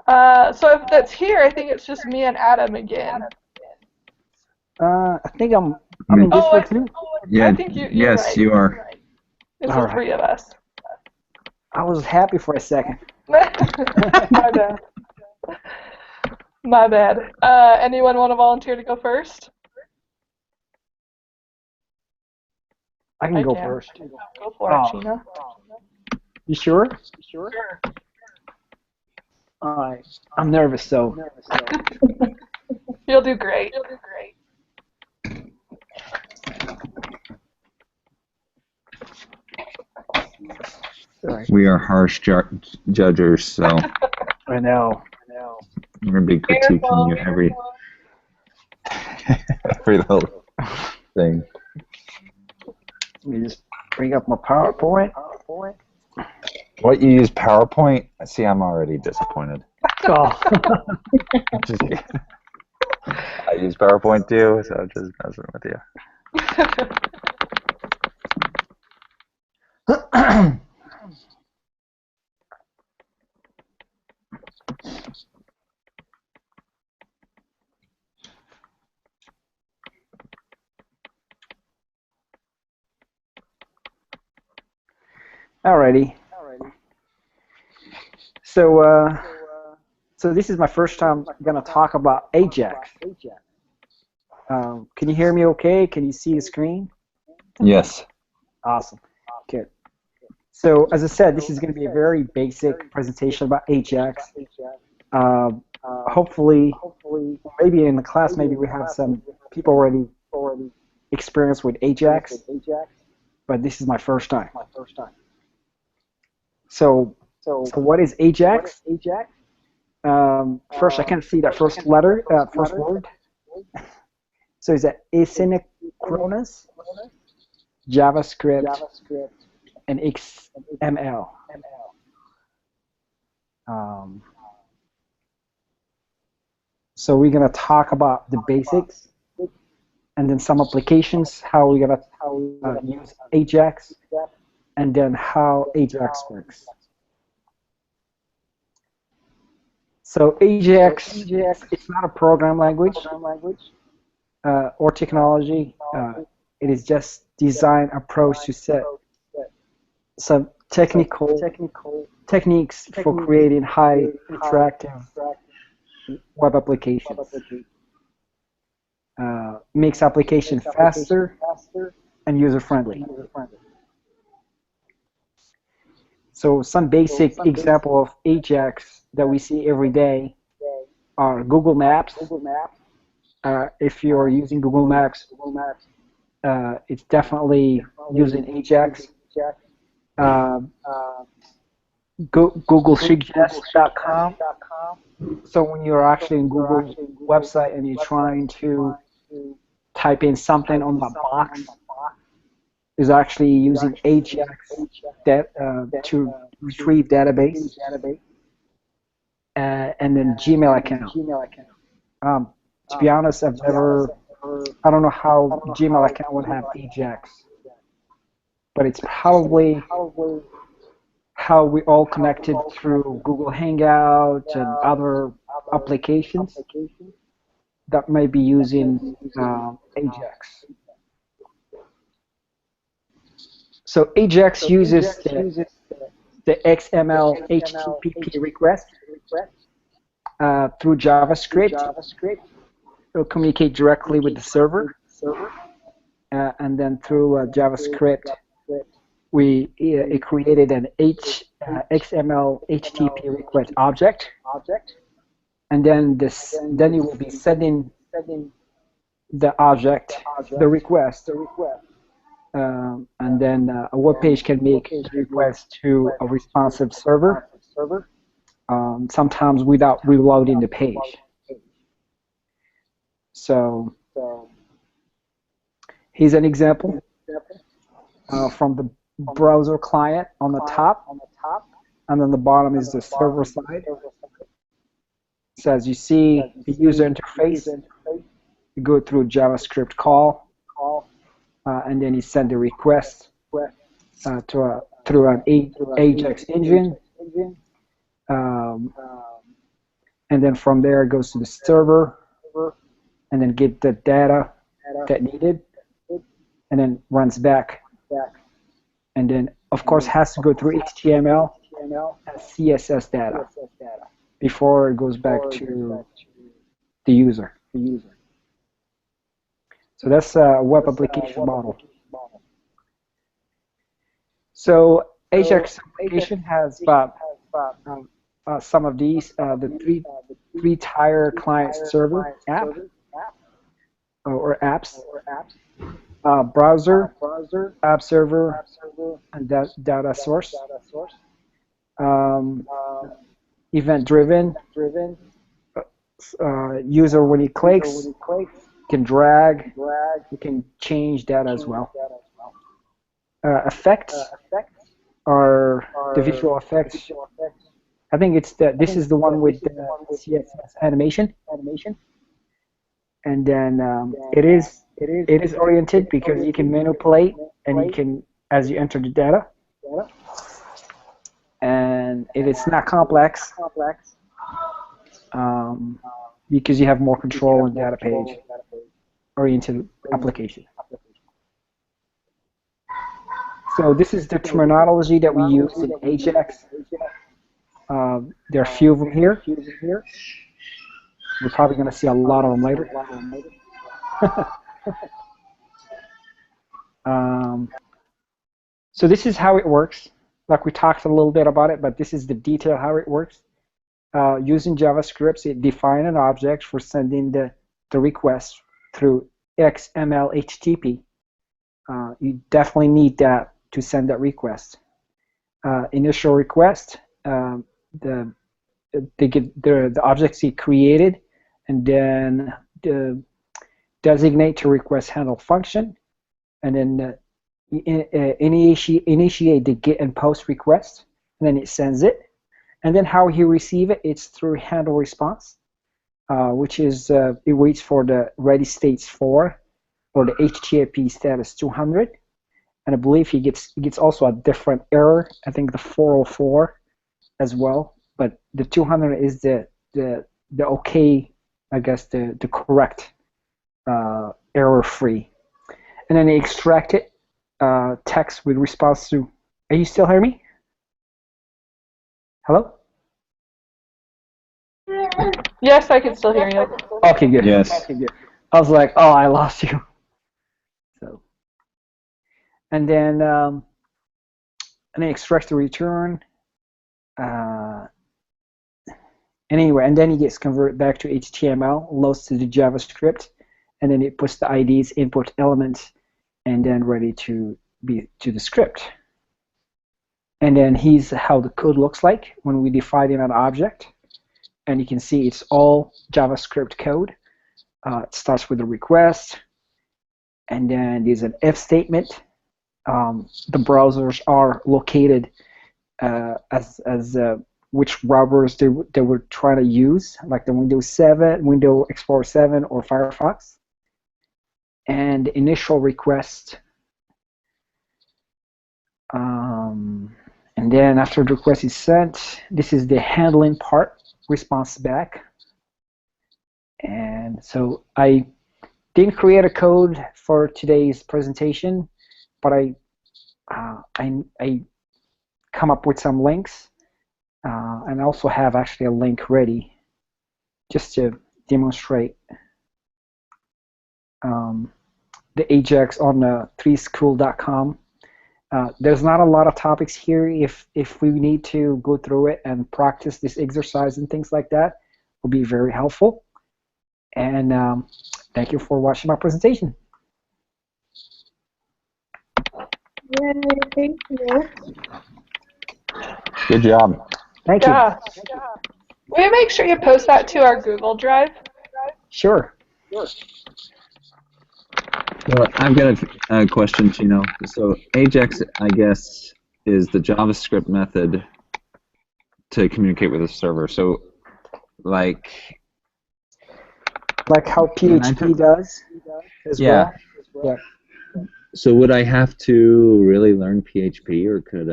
So if that's here, I think it's just me and Adam again. I think I'm in Mm. this Oh, one too. I Yeah, think you're yes, right. you are. It's All the right. three of us. I was happy for a second. My bad. My bad. Anyone want to volunteer to go first? I can I go can. first. Go for it, Oh, Sheena. you sure? Sure. All right. I'm nervous, so. You'll do great. Sorry. We are harsh judges, so I know. we're gonna be critiquing you every little thing. Let me just bring up my PowerPoint. What, you use PowerPoint? See, I'm already disappointed. Oh. Just kidding. I use PowerPoint too, so I'm just messing with you. Alrighty. So, so this is my first time gonna talk about Ajax. Can you hear me okay? Can you see the screen? Yes. Awesome. Good. So, as I said, this is going to be a very basic presentation about Ajax. Hopefully, maybe in the class, maybe we have some people already experienced with Ajax, but this is my first time. So what is Ajax? First, I can't see that first letter, first word. So it's asynchronous JavaScript and XML. So we're gonna talk about the basics, and then some applications, how we're gonna use Ajax, and then how Ajax works. So Ajax, it's not a program language or technology. It is just design approach to set some technical techniques for creating high interactive web applications. Makes application faster and user-friendly. So some basic example of Ajax that we see every day are Google Maps. If you're using Google Maps, it's definitely using Ajax. GoogleSuggest.com. So when you're actually in Google website and you're trying to type in something on the box, is actually using Ajax to retrieve database, and then Gmail account. To be honest, I don't know how Gmail account would have Ajax, but it's probably how we all connected through Google Hangout and other applications that may be using Ajax. So Ajax uses the XML HTTP request through JavaScript. It'll communicate directly with the server, and then through JavaScript, it created an XML HTTP request object, and then you will be sending the object, the request, and then a web page can make a request to a responsive server, sometimes without reloading the page. So here's an example from the browser client on the top, and then the bottom is the server side. So as you see, the user interface, you go through JavaScript call, and then you send the request through an Ajax engine. and then from there it goes to the server, and then get the data that needed, and then runs back, and then of course has to go through HTML and CSS data before it goes back to the user. So that's a web application model. So Ajax application has some of these, the three-tier client server app or apps, browser, app server, and data source. Event-driven, user when he clicks can drag, you can change data as well. Effects are the visual effects. I think this is the one with the CSS animation. And then it is oriented because you can manipulate and you can, as you enter the data. And it is not complex because you have more control on data page oriented application. So this is the terminology that we use in Ajax. There are a few of them here. We're probably going to see a lot of them later. So this is how it works. Like we talked a little bit about it, but this is the detail how it works. Using JavaScript, it defines an object for sending the request through XML HTTP. You definitely need that to send that request. Initial request, the objects get created, and then the designate to request handle function, and then initiate the get and post request, and then it sends it. And then how he receive it, it's through handle response, which is it waits for the ready states 4 or the HTTP status 200. And I believe he gets also a different error. I think the 404 as well, but the 200 is the okay, I guess the correct error free. And then they extract it text with response to. Are you still hearing me? Hello? Yes, I can still hear you. Okay, good. Yes. Okay, good. I was like, oh, I lost you. So, and then extract the return. Anyway, and then it gets converted back to HTML, loads to the JavaScript, and then it puts the IDs, input elements, and then ready to be to the script. And then here's how the code looks like when we define an object. And you can see it's all JavaScript code. It starts with a request, and then there's an if statement. The browsers are located as which browsers they were trying to use, like the Windows 7, Windows Explorer 7, or Firefox. And initial request. And then after the request is sent, this is the handling part, response back. And so I didn't create a code for today's presentation, but I come up with some links, and also have actually a link ready just to demonstrate the Ajax on 3school.com. There's not a lot of topics here. If we need to go through it and practice this exercise and things like that, will be very helpful. And thank you for watching my presentation. Yay, thank you. Good job. Thank you. Will you make sure you post that to our Google Drive? Sure. Well, I've got a question, Chino. So Ajax, I guess, is the JavaScript method to communicate with the server. So, like how PHP does as well. Yeah. So would I have to really learn PHP, or could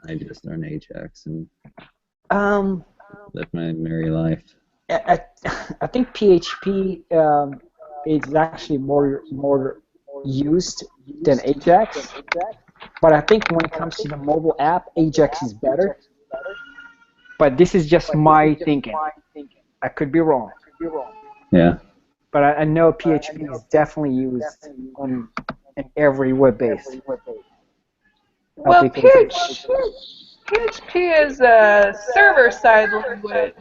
I just learn Ajax and live my merry life? I, I think PHP is actually more used than Ajax, but I think when it comes to the mobile app, Ajax is better. But this is just my thinking. I could be wrong. Yeah. But I know PHP is definitely used in every web-based Well, application. PHP is a server-side language,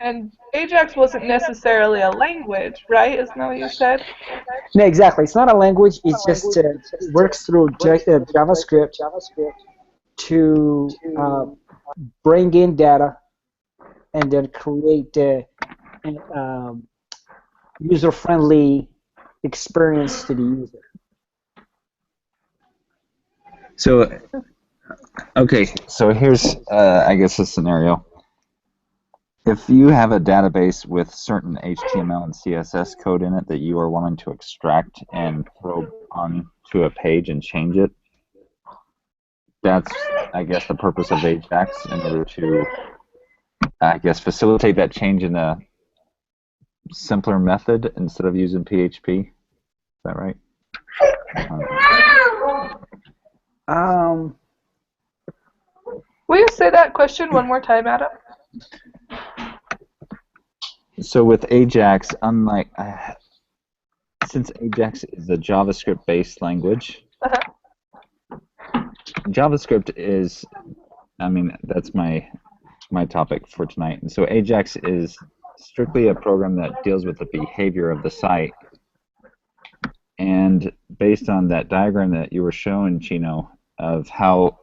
and Ajax wasn't necessarily a language, right? Isn't that what you said? No, exactly. It's not a language. It just works through JavaScript to bring in data and then create user-friendly experience to the user. So, okay, so here's, I guess, a scenario. If you have a database with certain HTML and CSS code in it that you are wanting to extract and throw onto a page and change it, that's, I guess, the purpose of Ajax in order to, I guess, facilitate that change in a simpler method instead of using PHP. Is that right? Will you say that question one more time, Adam? So with Ajax, unlike since Ajax is a JavaScript-based language, JavaScript is, I mean, that's my topic for tonight. And so Ajax is strictly a program that deals with the behavior of the site. And based on that diagram that you were showing, Chino, of how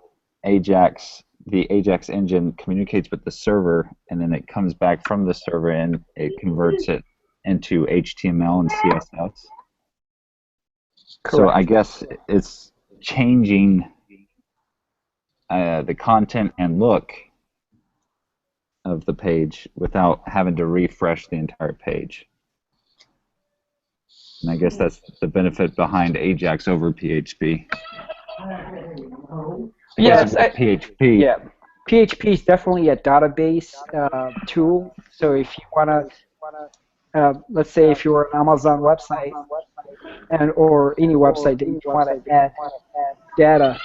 the Ajax engine communicates with the server, and then it comes back from the server and it converts it into HTML and CSS. Correct. So I guess it's changing the content and look of the page without having to refresh the entire page. And I guess that's the benefit behind Ajax over PHP. Yes, PHP. Yeah, PHP is definitely a database tool. So if you want to, let's say if you're an Amazon website or any website that you want to add data,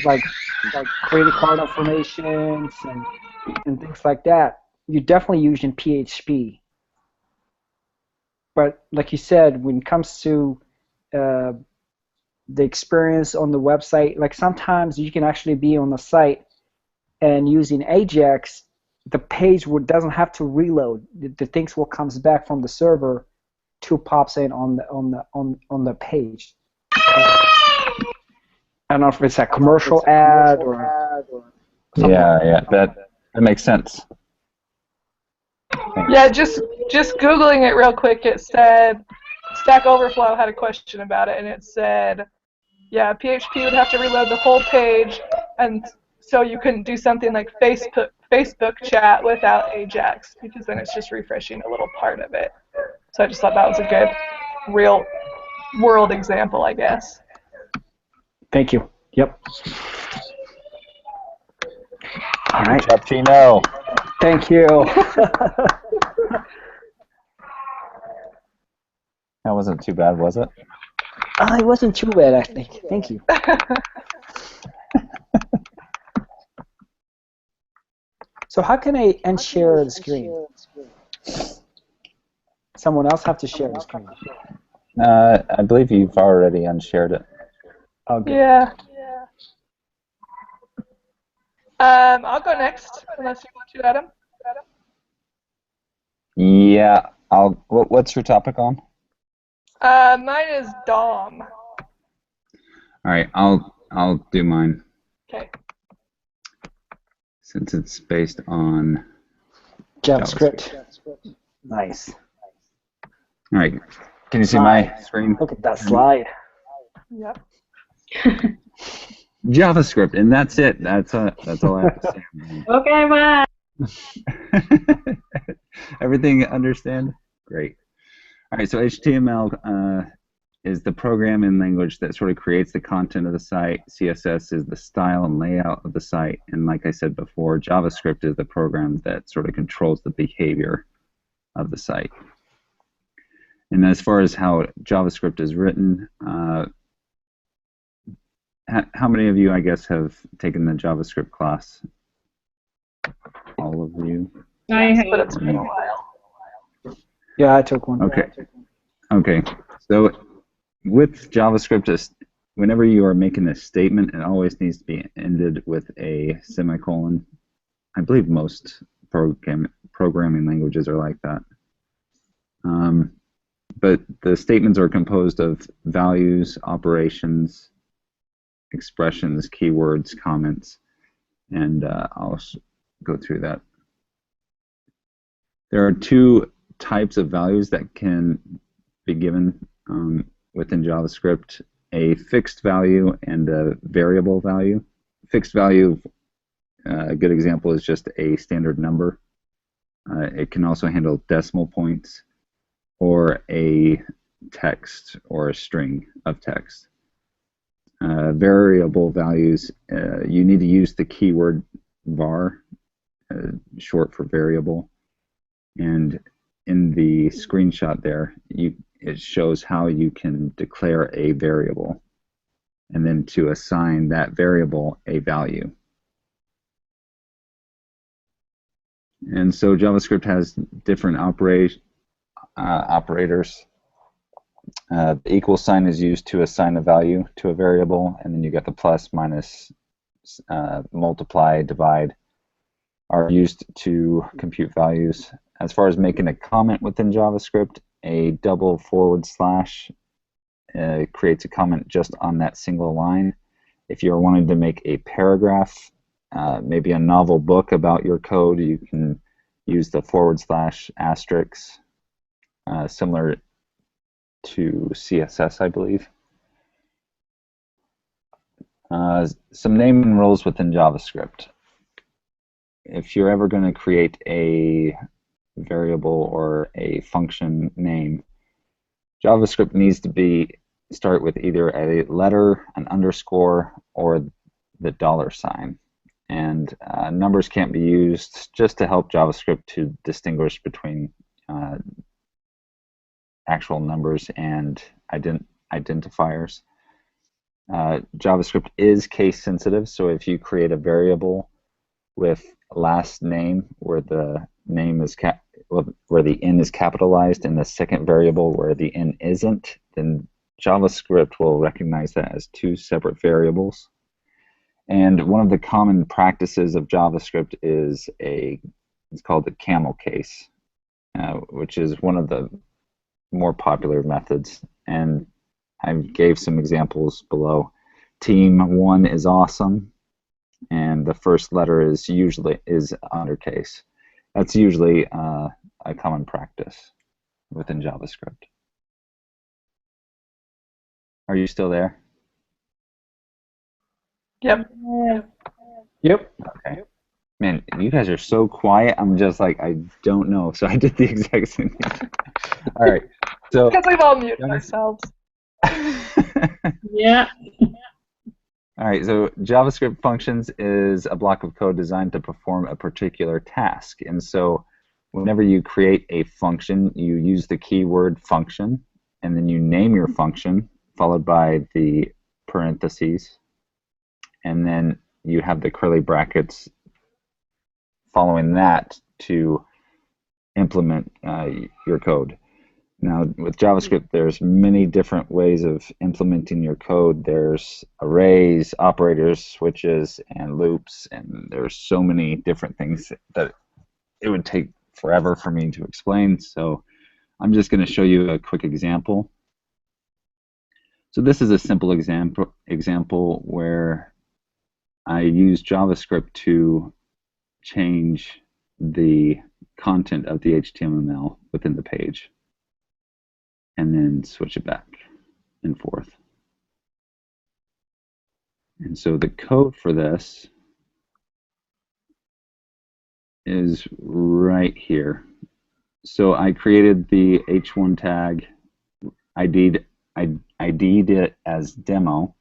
like credit card information and things like that, you're definitely using PHP. But like you said, when it comes to the experience on the website, like sometimes you can actually be on the site and using Ajax, the page doesn't have to reload. The things will comes back from the server to pops in on the page. I don't know if it's a commercial ad or something. Yeah, that makes sense. Thanks. Yeah, just Googling it real quick, it said, Stack Overflow had a question about it, and it said, yeah, PHP would have to reload the whole page, and so you couldn't do something like Facebook chat without Ajax, because then it's just refreshing a little part of it. So I just thought that was a good real world example, I guess. Thank you. Yep. All right. Good job, Chino. Thank you. That wasn't too bad, was it? It wasn't too bad, I think. Thank you. So how can I unshare the screen? Someone else have to share the screen. I believe you've already unshared it. Oh, good. Yeah. I'll go next, unless you want to, Adam. Yeah, what's your topic on? Mine is DOM. All right, I'll do mine. Okay. Since it's based on JavaScript. Nice. All right, can you see my screen? Look at that slide. Yep. JavaScript, and that's it. That's all I have to say. Okay, bye. Everything understand? Great. All right, so HTML is the programming language that sort of creates the content of the site. CSS is the style and layout of the site. And like I said before, JavaScript is the program that sort of controls the behavior of the site. And as far as how JavaScript is written, how many of you, I guess, have taken the JavaScript class? All of you? I Yes, have. but it's been a while. Yeah, I took one. Okay. Okay. So with JavaScript, whenever you are making a statement, it always needs to be ended with a semicolon. I believe most programming languages are like that. But the statements are composed of values, operations, expressions, keywords, comments, and I'll go through that. There are two types of values that can be given within JavaScript: a fixed value and a variable value. Fixed value, a good example is just a standard number. It can also handle decimal points or a text or a string of text. Variable values, you need to use the keyword var, short for variable. And in the screenshot there, it shows how you can declare a variable and then to assign that variable a value. And so JavaScript has different operators. The equal sign is used to assign a value to a variable, and then you get the plus, minus, multiply, divide are used to compute values. As far as making a comment within JavaScript, a double forward slash creates a comment just on that single line. If you're wanting to make a paragraph, maybe a novel book about your code, you can use the forward slash asterisk, similar to CSS, I believe. Some naming rules within JavaScript. If you're ever going to create a variable or a function name, JavaScript needs to start with either a letter, an underscore, or the $sign. And numbers can't be used, just to help JavaScript to distinguish between actual numbers and identifiers. JavaScript is case sensitive, so if you create a variable with last name where the name is where the N is capitalized and the second variable where the N isn't, then JavaScript will recognize that as two separate variables. And one of the common practices of JavaScript is it's called the camel case, which is one of the more popular methods. And I gave some examples below. Team 1 is awesome, and the first letter is undercase. That's usually a common practice within JavaScript. Are you still there? Yep. Yep. Okay. Man, you guys are so quiet. I'm just like, I don't know. So I did the exact same thing. All right. So Because we've all muted ourselves. Yeah. All right, so JavaScript functions is a block of code designed to perform a particular task. And so whenever you create a function, you use the keyword function, and then you name your function, followed by the parentheses, and then you have the curly brackets following that to implement your code. Now, with JavaScript, there's many different ways of implementing your code. There's arrays, operators, switches, and loops, and there's so many different things that it would take forever for me to explain. So I'm just going to show you a quick example. So this is a simple example where I use JavaScript to change the content of the HTML within the page, and then switch it back and forth. And so the code for this is right here. So I created the h1 tag, ID'd it as demo,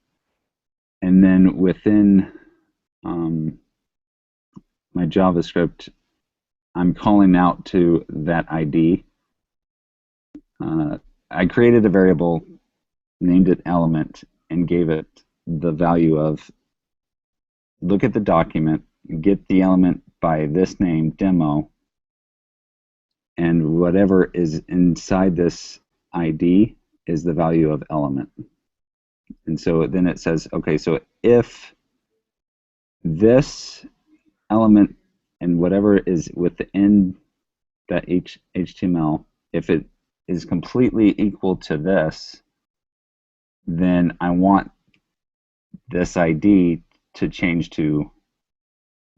and then within my JavaScript, I'm calling out to that ID. I created a variable, named it element, and gave it the value of, look at the document, get the element by this name, demo, and whatever is inside this ID is the value of element. And so then it says, okay, so if this element and whatever is within that HTML, if it is completely equal to this, then I want this ID to change to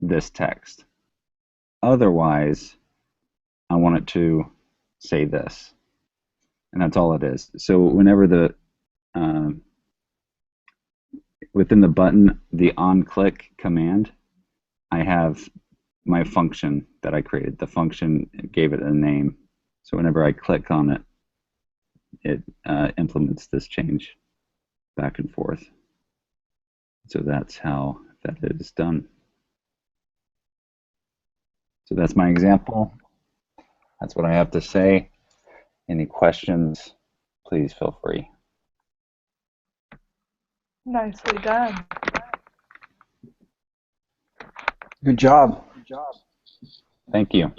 this text. Otherwise, I want it to say this. And that's all it is. So whenever the within the button, the on-click command, I have my function that I created. The function gave it a name. So whenever I click on it, it implements this change back and forth. So that's how that is done. So that's my example. That's what I have to say. Any questions, please feel free. Nicely done. Good job. Thank you.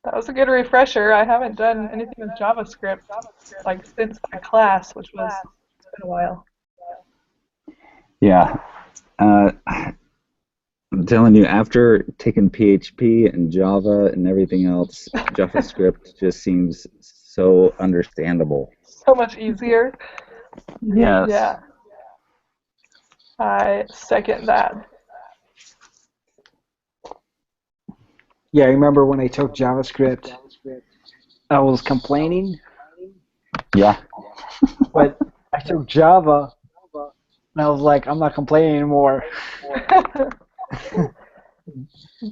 That was a good refresher. I haven't done anything with JavaScript like since my class, which was, it's been a while. Yeah. I'm telling you, after taking PHP and Java and everything else, JavaScript just seems so understandable. So much easier. Yes. Yeah. I second that. Yeah, I remember when I took JavaScript, I was complaining, Yeah. but I took Java, and I was like, I'm not complaining anymore.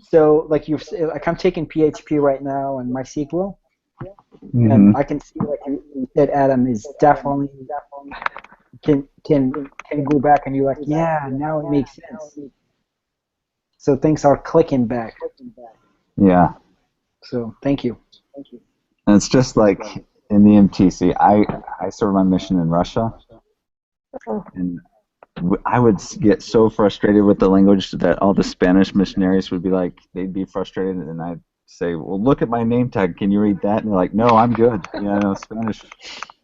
So, like I'm taking PHP right now and MySQL, and I can see, like you said, Adam is definitely can go back and you're like, yeah, now it makes sense. So things are clicking back. Yeah. So thank you. And it's just like in the MTC, I served my mission in Russia, and I would get so frustrated with the language that all the Spanish missionaries would be like, they'd be frustrated, and I'd say, well, look at my name tag, can you read that? And they're like, no, I'm good. Yeah, no, Spanish,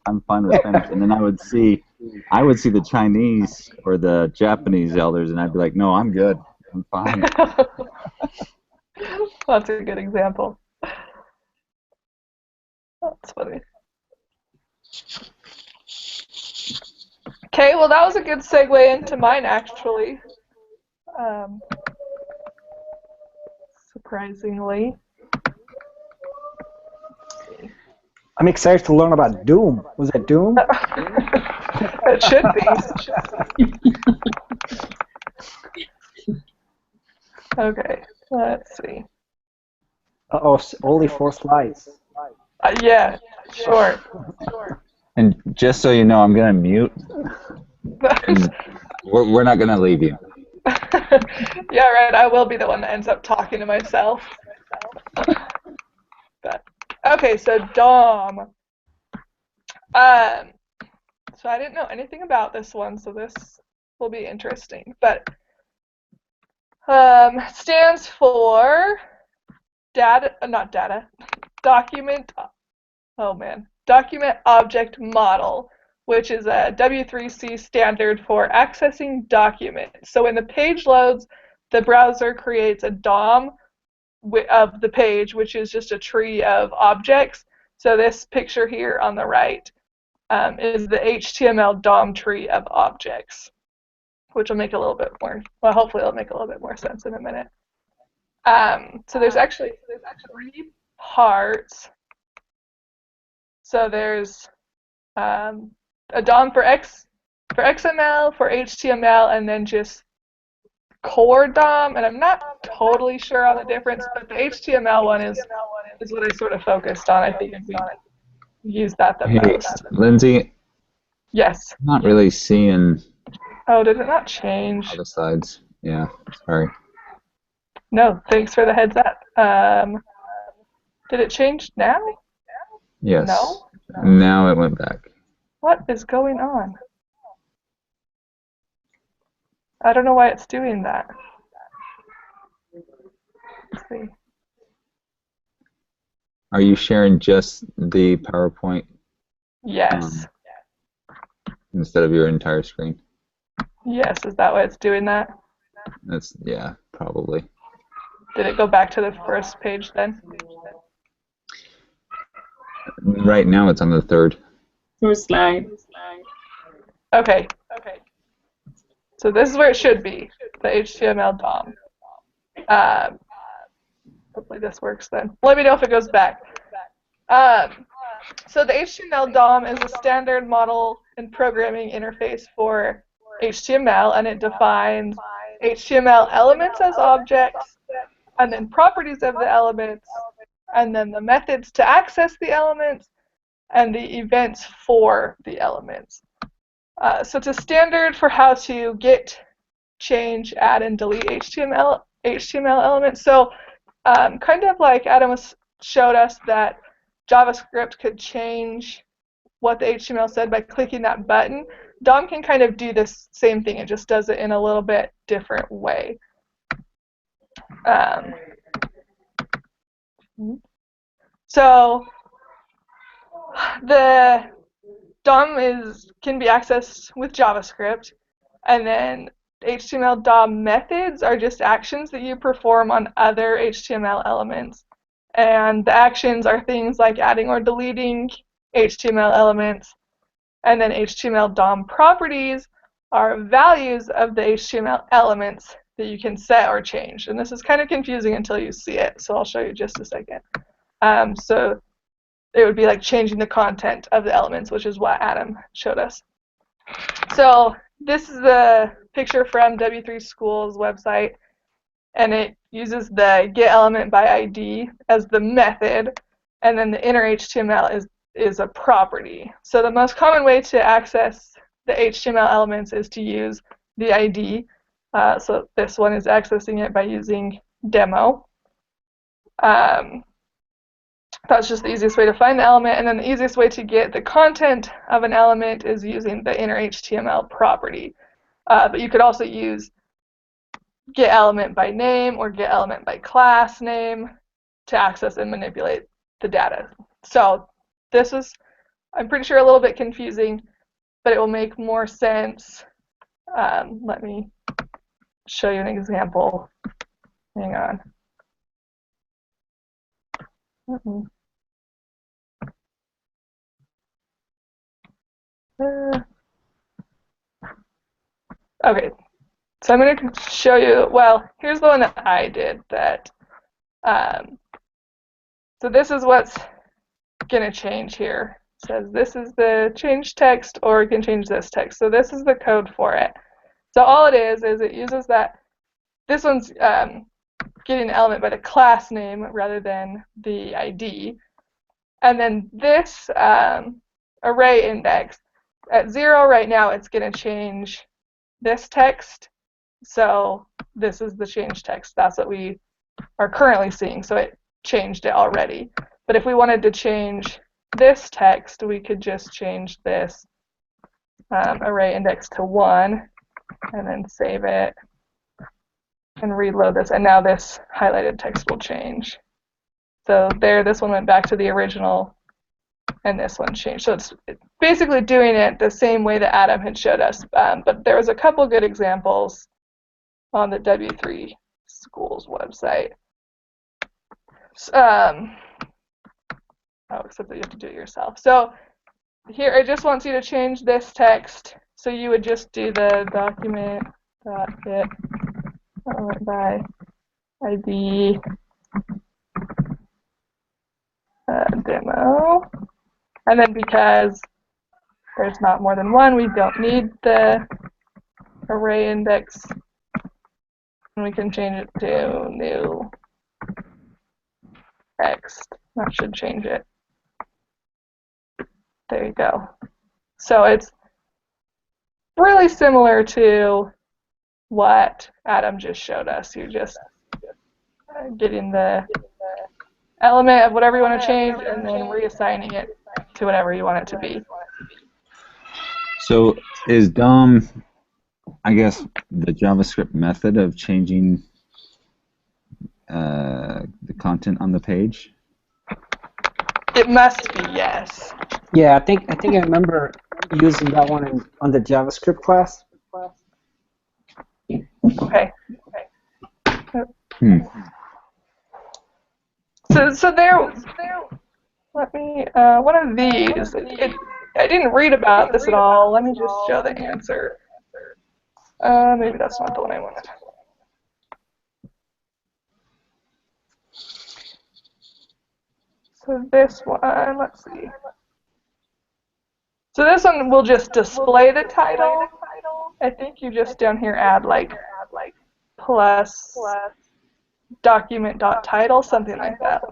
I'm fine with Spanish. And then I would see the Chinese or the Japanese elders, and I'd be like, no, I'm good. I'm fine. That's a good example. That's funny. Okay, well that was a good segue into mine actually. Surprisingly. I'm excited to learn about Doom. Was that Doom? It should be. Okay, let's see. Uh-oh, only 4 slides. Yeah, sure. And just so you know, I'm going to mute. We're not going to leave you. Yeah, right. I will be the one that ends up talking to myself. But okay, so DOM. So I didn't know anything about this one, so this will be interesting. But stands for document. Oh man, document object model, which is a W3C standard for accessing documents. So when the page loads, the browser creates a DOM of the page, which is just a tree of objects. So this picture here on the right is the HTML DOM tree of objects, which will make a little bit more, well, hopefully it'll make a little bit more sense in a minute. So there's actually 3 parts. So there's a DOM for XML, for HTML, and then just core DOM. And I'm not totally sure on the difference, but the HTML one is what I sort of focused on. I think we use that the most. Lindsay? Yes. I'm not really seeing Oh, did it not change? Other sides. Yeah, sorry. No, thanks for the heads up. Did it change now? Yes. No? Now it went back. What is going on? I don't know why it's doing that. Let's see. Are you sharing just the PowerPoint Yes. instead of your entire screen? Yes, is that why it's doing that? That's, yeah, probably. Did it go back to the first page then? Right now it's on the third. First slide. Okay. So this is where it should be, the HTML DOM. Hopefully this works then. Let me know if it goes back. So the HTML DOM is a standard model and programming interface for HTML, and it defines HTML elements as objects, and then properties of the elements, and then the methods to access the elements, and the events for the elements. So it's a standard for how to get, change, add, and delete HTML elements. So kind of like Adam showed us that JavaScript could change what the HTML said by clicking that button, DOM can kind of do this same thing. It just does it in a little bit different way. So the DOM can be accessed with JavaScript, and then HTML DOM methods are just actions that you perform on other HTML elements. And the actions are things like adding or deleting HTML elements. And then HTML DOM properties are values of the HTML elements that you can set or change. And this is kind of confusing until you see it, so I'll show you just a second. So it would be like changing the content of the elements, which is what Adam showed us. So this is the picture from W3 School's website, and it uses the getElementById as the method, and then the inner HTML is a property. So the most common way to access the HTML elements is to use the ID. So this one is accessing it by using demo. That's just the easiest way to find the element, and then the easiest way to get the content of an element is using the inner HTML property. But you could also use getElementByName or getElementByClass name to access and manipulate the data. So this is, I'm pretty sure, a little bit confusing, but it will make more sense. Let me show you an example. Hang on. Okay, so I'm going to show you, well, here's the one that I did that, so this is what's going to change here. It says this is the change text, or you can change this text. So this is the code for it. So all it is it uses that, this one's getting the element by the class name rather than the ID. And then this array index, at 0 right now, it's going to change this text. So this is the change text. That's what we are currently seeing. So it changed it already. But if we wanted to change this text, we could just change this array index to 1 and then save it and reload this. And now this highlighted text will change. So there, this one went back to the original, and this one changed. So it's basically doing it the same way that Adam had showed us. But there was a couple good examples on the W3 School's website. Except that you have to do it yourself. So here, it just wants you to change this text. So you would just do the document.get element by ID demo. And then because there's not more than one, we don't need the array index. And we can change it to new text. That should change it. There you go. So it's really similar to what Adam just showed us. You're just getting the element of whatever you want to change and then reassigning it to whatever you want it to be. So is DOM, I guess, the JavaScript method of changing the content on the page? It must be, yes. Yeah, I think I remember using that one on the JavaScript class. Okay. Hmm. So there. Let me. One of these. I didn't read about this at all. Let me just show the answer. Maybe that's not the one I wanted. So this one, let's see. So this one will just display the title. I think you just down here add like plus document.title, something like that.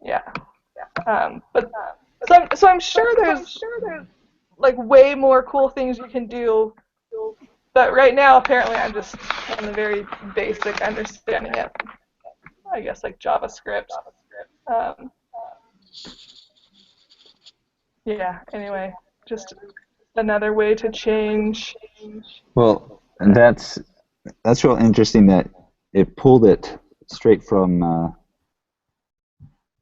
Yeah. But so I'm sure there's like way more cool things you can do. But right now, apparently, I'm just on the very basic understanding it. I guess like JavaScript. Yeah. Anyway, just another way to change. Well, and that's real interesting that it pulled it straight from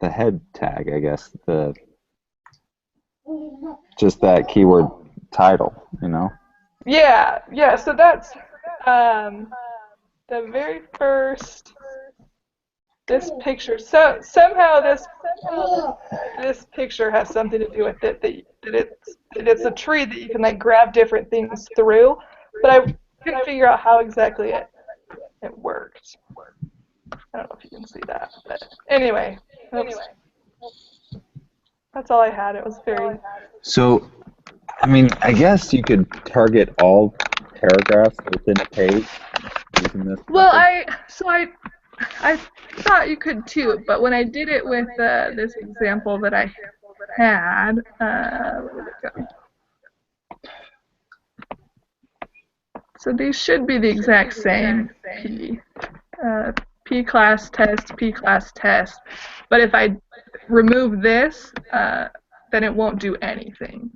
the head tag, I guess, just that keyword title, you know? Yeah. So that's the very first. This picture. So somehow this picture has something to do with it. That it's a tree that you can like grab different things through, but I couldn't figure out how exactly it worked. I don't know if you can see that, but anyway, oops. That's all I had. It was very. So, I mean, I guess you could target all paragraphs within a page using this Well, method. I thought you could too, but when I did it with this example that I had, where did it go? So these should be the exact same P. P class test, but if I remove this, then it won't do anything.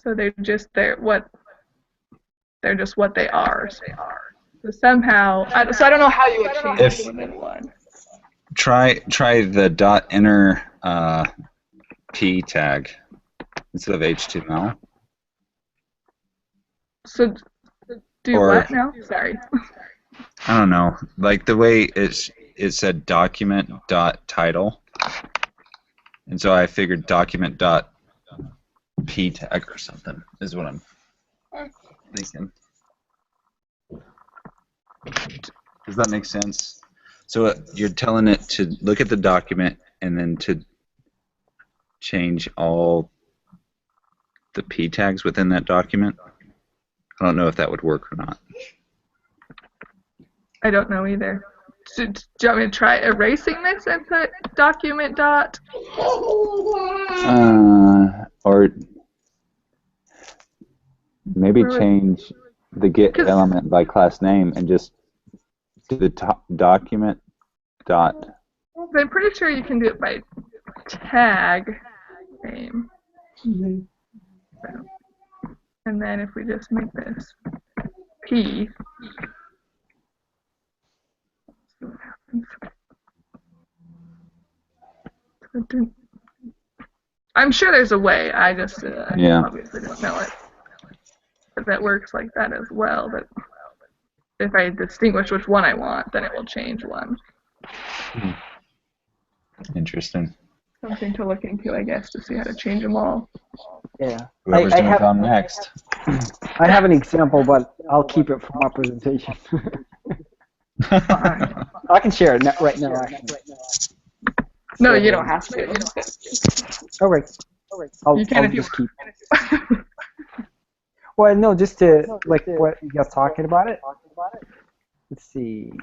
So they're just what they are. So somehow, so I don't know how you would change If them in one. try the dot inner p tag instead of HTML. So do Or, what now? Sorry. I don't know, like the way it said document dot title, and so I figured document dot p tag or something is what I'm thinking. Does that make sense? So you're telling it to look at the document and then to change all the p tags within that document? I don't know if that would work or not. I don't know either. Do you want me to try erasing this and put document dot? Or maybe change the get element by class name and just do the document dot. I'm pretty sure you can do it by tag name. And then if we just make this P, see what happens. I'm sure there's a way. I just obviously don't know it. But that works like that as well. But if I distinguish which one I want, then it will change one. Interesting. Something to look into, I guess, to see how to change them all. Yeah. Whoever's doing Tom next. I have an example, but I'll keep it for my presentation. I can share it right now, actually. No, you don't have to. All right. I'll just keep it. Well, no, just to, like, what you guys talking about it. Let's see.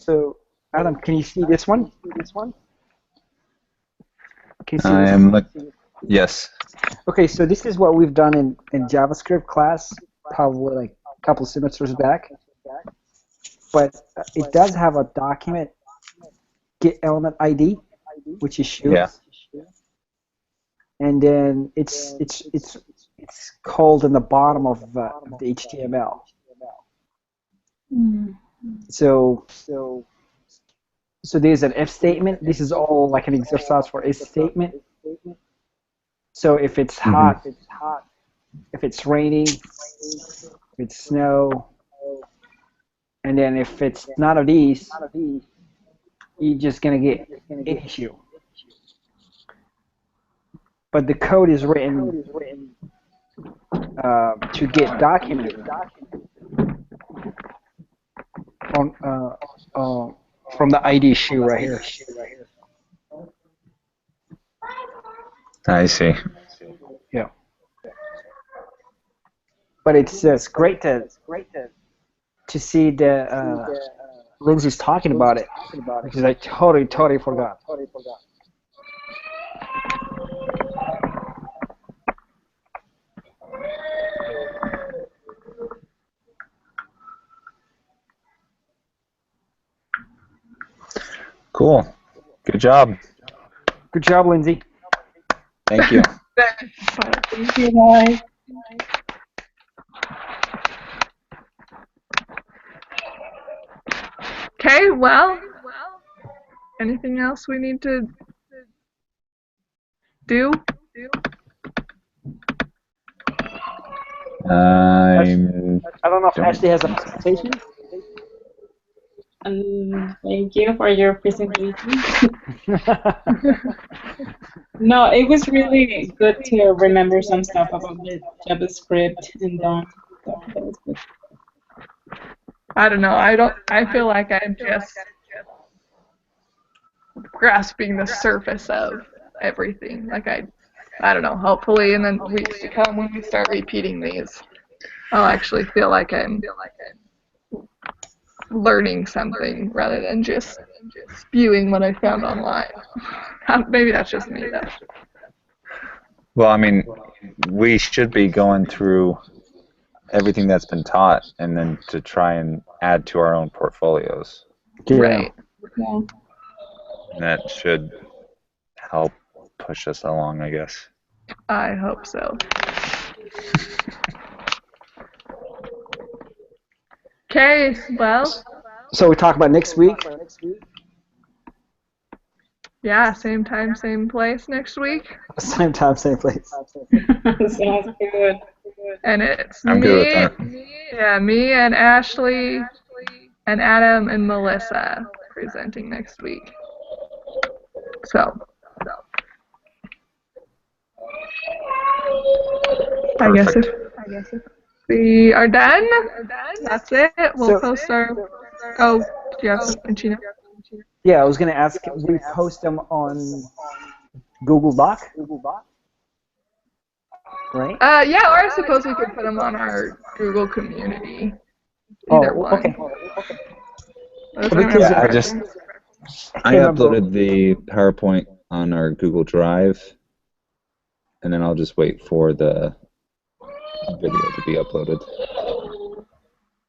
So, Adam, can you see this one? Can you see I this? am yes. Okay, so this is what we've done in JavaScript class, probably like a couple semesters back. But it does have a document get element ID, which is shoe. Yeah. And then it's called in the bottom of the HTML. So there's an if statement. This is all like an exercise for if statement. So if it's hot, if it's raining, if it's snow, and then if it's none of these, you're just gonna get an issue. But the code is written to get document from the ID shoe right here. I see. Yeah. But it's great to see the Lindsay's talking about it because I totally forgot. Cool. Good job. Good job, Lindsay. Thank you. Thank you, guys. Okay, well, anything else we need to do? I don't know if Ashley has a presentation. Thank you for your presentation. No, it was really good to remember some stuff about the JavaScript and That was good. I don't know. I feel like I'm just grasping the surface of everything. Like I don't know. Hopefully, in the weeks to come, when we start repeating these, I'll actually feel like I'm learning something rather than just spewing what I found online. Maybe that's just me, though. Well, I mean, we should be going through everything that's been taught and then to try and add to our own portfolios. Right. Yeah. And that should help push us along, I guess. I hope so. Okay, well. So we talk about next week. Yeah, same time, same place next week. Same time, same place. Sounds good. And it's I'm me, good with that. Yeah, me and Ashley and Adam and Melissa presenting next week. So. I guess if we are done, that's it. We'll post our. Oh, do you have something, Chino? Yeah, I was going to ask, we post them on Google Doc? Right? Yeah, or I suppose we could put them on our Google community. Either one. Okay. Because I uploaded the PowerPoint on our Google Drive, and then I'll just wait for the video to be uploaded.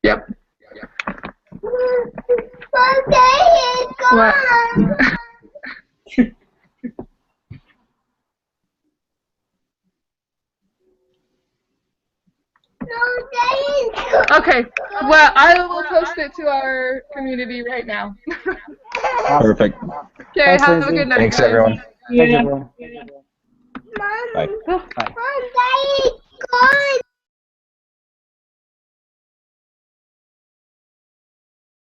Yep. What? Okay, well, I will post it to our community right now. Perfect. Okay, have a good night. Thanks, everyone. Thanks, everyone. Bye. Bye.